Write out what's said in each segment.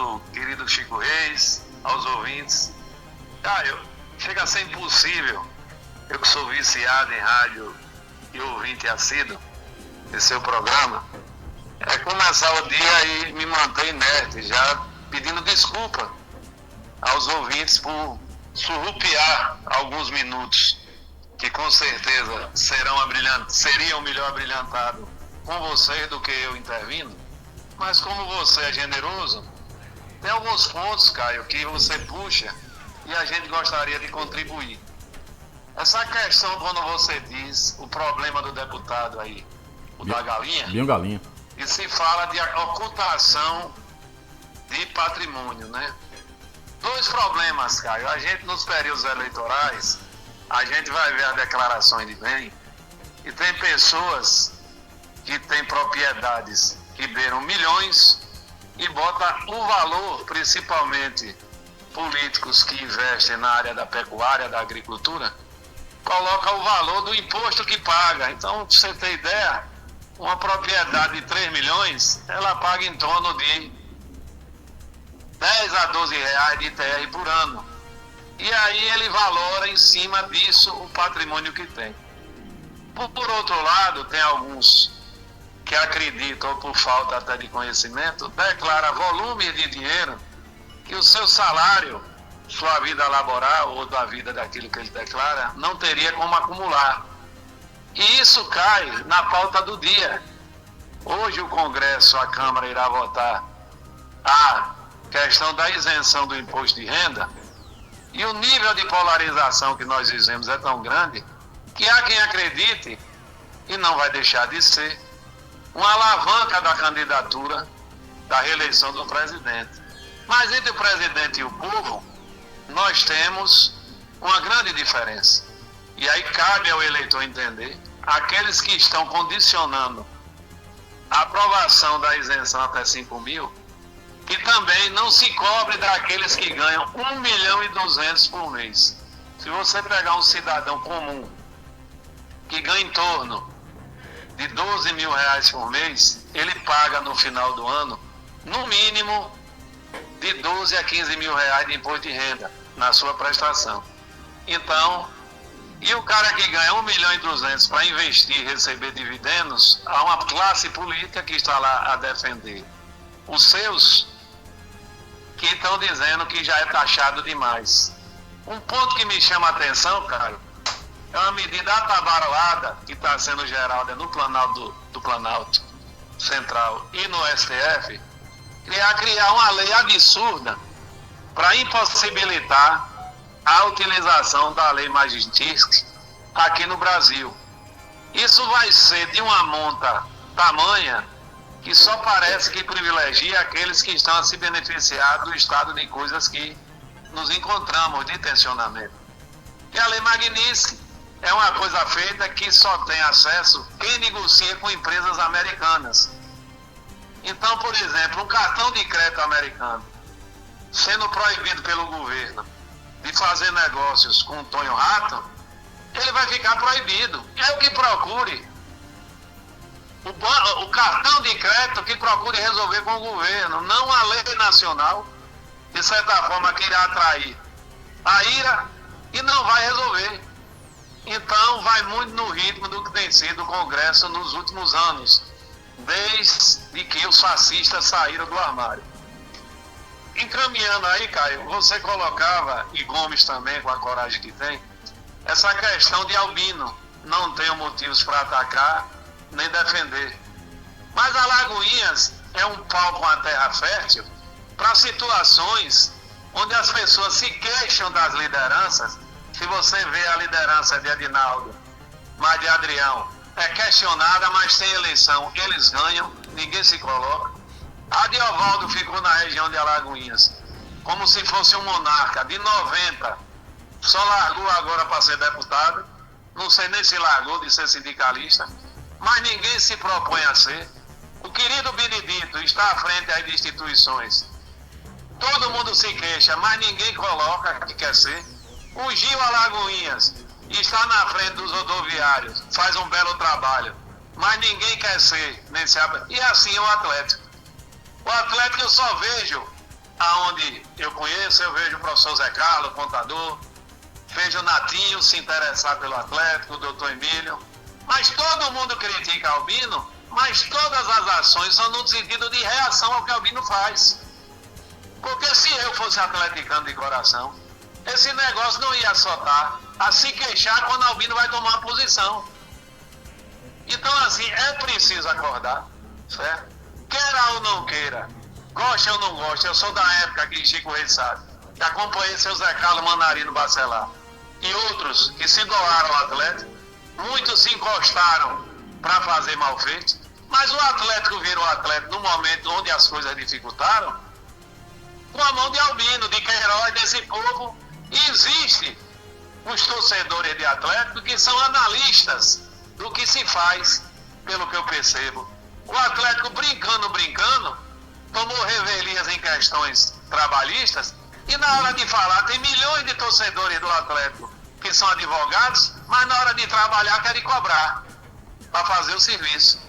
Saulo, querido Chico Reis, aos ouvintes. Caio, chega a ser impossível, eu que sou viciado em rádio e ouvinte assíduo desse seu programa, começar o dia e me manter inerte, já pedindo desculpa aos ouvintes por surrupiar alguns minutos, que com certeza seriam melhor abrilhantados com vocês do que eu intervindo. Mas como você é generoso, tem alguns pontos, Caio, que você puxa e a gente gostaria de contribuir. Essa questão, quando você diz o problema do deputado aí, o da galinha, Binho Galinha, e se fala de ocultação de patrimônio, né? Dois problemas, Caio. A gente, nos períodos eleitorais, a gente vai ver as declarações de bem e tem pessoas que têm propriedades que beiram milhões e bota o valor, principalmente políticos que investem na área da pecuária, da agricultura, coloca o valor do imposto que paga. Então, pra você ter ideia, uma propriedade de 3 milhões, ela paga em torno de 10 a 12 reais de ITR por ano. E aí ele valora em cima disso o patrimônio que tem. Por outro lado, tem alguns que acreditam, ou por falta até de conhecimento, declara volumes de dinheiro que o seu salário, sua vida laboral ou da vida daquilo que ele declara, não teria como acumular. E isso cai na pauta do dia. Hoje o Congresso, a Câmara, irá votar a questão da isenção do imposto de renda, e o nível de polarização que nós vivemos é tão grande que há quem acredite, e não vai deixar de ser, uma alavanca da candidatura da reeleição do presidente. Mas entre o presidente e o povo, nós temos uma grande diferença. E aí cabe ao eleitor entender, aqueles que estão condicionando a aprovação da isenção até 5 mil, que também não se cobre daqueles que ganham 1.200.000 por mês. Se você pegar um cidadão comum que ganha em torno de 12 mil reais por mês, ele paga no final do ano, no mínimo, de 12 a 15 mil reais de imposto de renda na sua prestação. Então, e o cara que ganha 1.200.000 para investir e receber dividendos, há uma classe política que está lá a defender os seus, que estão dizendo que já é taxado demais. Um ponto que me chama a atenção, cara, é uma medida atabalada que está sendo gerada no Planalto, do Planalto Central e no STF, criar uma lei absurda para impossibilitar a utilização da lei Magnitsky aqui no Brasil. Isso vai ser de uma monta tamanha que só parece que privilegia aqueles que estão a se beneficiar do estado de coisas que nos encontramos de tensionamento. E a lei Magnitsky é uma coisa feita que só tem acesso quem negocia com empresas americanas. Então, por exemplo, um cartão de crédito americano, sendo proibido pelo governo de fazer negócios com o Tonho Rato, ele vai ficar proibido. É o que procure. O cartão de crédito que procure resolver com o governo, não a lei nacional, de certa forma que irá atrair a ira e não vai resolver. Então vai muito no ritmo do que tem sido o Congresso nos últimos anos, desde que os fascistas saíram do armário. Encaminhando aí, Caio, você colocava, e Gomes também, com a coragem que tem, essa questão de albino. Não tenho motivos para atacar nem defender. Mas Alagoinhas é um pau com a terra fértil para situações onde as pessoas se queixam das lideranças. Se você vê a liderança de Adinaldo, mas de Adrião, é questionada, mas tem eleição, eles ganham, ninguém se coloca. A de Ovaldo ficou na região de Alagoinhas, como se fosse um monarca, de 90, só largou agora para ser deputado, não sei nem se largou de ser sindicalista, mas ninguém se propõe a ser. O querido Benedito está à frente aí de instituições. Todo mundo se queixa, mas ninguém coloca que quer ser. O Gil Alagoinhas está na frente dos rodoviários, faz um belo trabalho, mas ninguém quer ser nesse. E assim é o Atlético. O Atlético eu só vejo aonde eu conheço, eu vejo o professor Zé Carlos, contador, vejo o Natinho se interessar pelo Atlético, o doutor Emílio, mas todo mundo critica Albino, mas todas as ações são no sentido de reação ao que Albino faz. Porque se eu fosse atleticano de coração, esse negócio não ia soltar a se queixar quando Albino vai tomar uma posição. Então, assim, é preciso acordar, certo? Queira ou não queira, goste ou não goste, eu sou da época que Chico Reis sabe, que acompanhei seu Zé Carlos Manarino Bacelar e outros que se doaram ao Atlético, muitos se encostaram para fazer mal feito, mas o Atlético virou Atlético no momento onde as coisas dificultaram, com a mão de Albino, de Queiroz, desse povo. E existe os torcedores de Atlético que são analistas do que se faz, pelo que eu percebo. O Atlético brincando, tomou revelias em questões trabalhistas e na hora de falar, tem milhões de torcedores do Atlético que são advogados, mas na hora de trabalhar querem cobrar para fazer o serviço.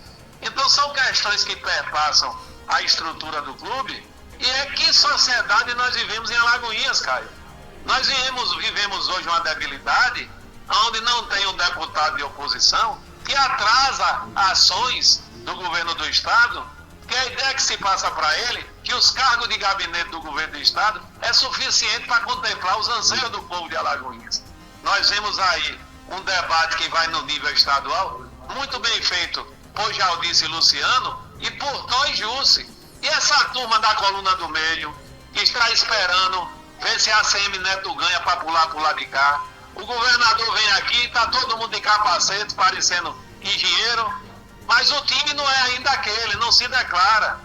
Então são questões que perpassam a estrutura do clube. E é que sociedade nós vivemos em Alagoinhas, Caio. Nós vivemos hoje uma debilidade onde não tem um deputado de oposição que atrasa ações do governo do Estado, que a ideia que se passa para ele, que os cargos de gabinete do governo do Estado é suficiente para contemplar os anseios do povo de Alagoinhas. Nós vemos aí um debate que vai no nível estadual, muito bem feito por Jaldice e Luciano e por Tom e Jussi. E essa turma da coluna do meio, que está esperando ver se a ACM Neto ganha para pular para o lado de cá. O governador vem aqui, está todo mundo de capacete, parecendo engenheiro, mas o time não é ainda aquele, não se declara.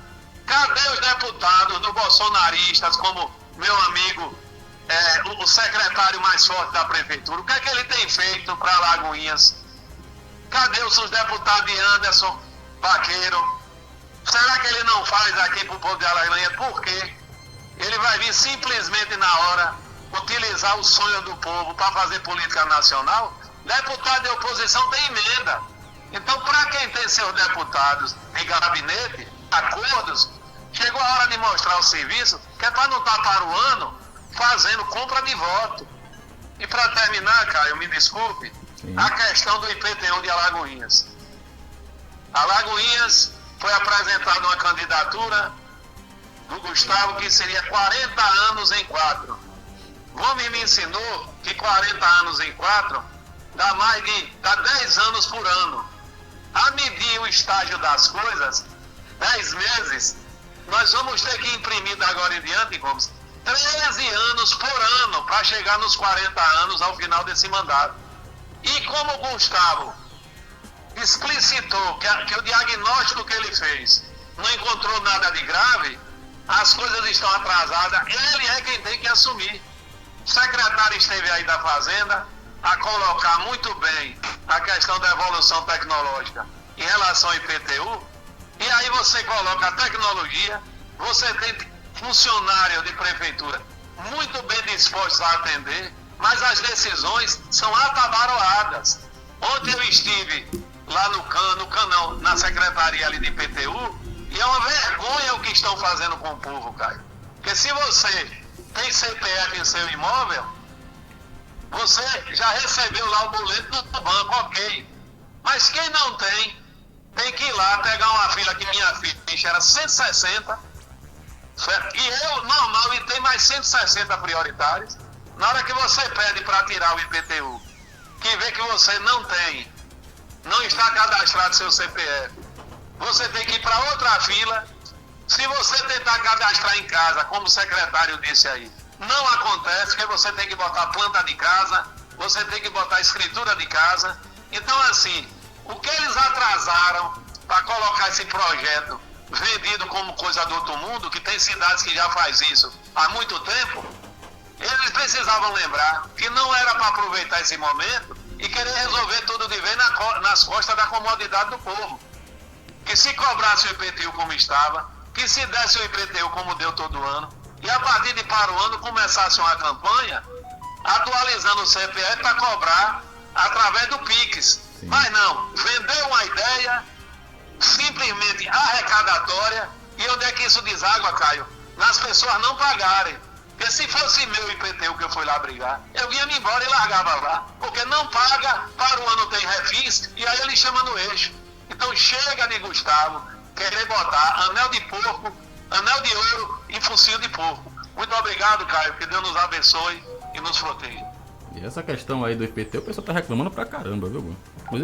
Cadê os deputados do bolsonaristas, como meu amigo, o secretário mais forte da prefeitura? O que é que ele tem feito para Alagoinhas? Cadê os seus deputados de Anderson Vaqueiro? Será que ele não faz aqui para o povo de Alagoinhas? Por quê? Ele vai vir simplesmente na hora utilizar o sonho do povo para fazer política nacional? Deputado de oposição tem emenda. Então, para quem tem seus deputados em gabinete, acordos, chegou a hora de mostrar o serviço, que é para não estar paruando, fazendo compra de voto. E para terminar, Caio, me desculpe, a questão do IPTU de Alagoinhas. Alagoinhas foi apresentada uma candidatura do Gustavo que seria 40 anos em 4. Gomes me ensinou que 40 anos em 4 dá 10 anos por ano. A medir o estágio das coisas, 10 meses, nós vamos ter que imprimir da agora em diante, Gomes, 13 anos por ano para chegar nos 40 anos ao final desse mandato. E como o Gustavo explicitou que o diagnóstico que ele fez não encontrou nada de grave, as coisas estão atrasadas, ele é quem tem que assumir. O secretário esteve aí da Fazenda a colocar muito bem a questão da evolução tecnológica em relação ao IPTU, e aí você coloca a tecnologia, você tem funcionário de prefeitura muito bem dispostos a atender, mas as decisões são atabaroadas. Ontem eu estive lá na secretaria ali de IPTU, e é uma vergonha o que estão fazendo com o povo, Caio. Porque se você tem CPF em seu imóvel, você já recebeu lá o boleto do banco, ok. Mas quem não tem que ir lá pegar uma fila que minha ficha era 160, certo? E eu, normal, e tem mais 160 prioritários. Na hora que você pede para tirar o IPTU, que vê que você não está cadastrado seu CPF, você tem que ir para outra fila. Se você tentar cadastrar em casa, como o secretário disse aí, não acontece, porque você tem que botar planta de casa, você tem que botar escritura de casa. Então, assim, o que eles atrasaram para colocar esse projeto vendido como coisa do outro mundo, que tem cidades que já faz isso há muito tempo, eles precisavam lembrar que não era para aproveitar esse momento e querer resolver tudo de vez nas costas da comodidade do povo. Que se cobrasse o IPTU como estava, que se desse o IPTU como deu todo ano, e a partir de para o ano começasse uma campanha atualizando o CPF para cobrar através do PIX. Sim. Mas não, vendeu uma ideia simplesmente arrecadatória. E onde é que isso deságua, Caio? nas pessoas não pagarem. Porque se fosse meu IPTU que eu fui lá brigar, eu vinha me embora e largava lá. Porque não paga, para o ano tem refis, e aí ele chama no eixo. Então chega de Gustavo querer botar anel de porco, anel de ouro e focinho de porco. Muito obrigado, Caio, que Deus nos abençoe e nos proteja. E essa questão aí do IPTU, o pessoal tá reclamando pra caramba, viu? Mas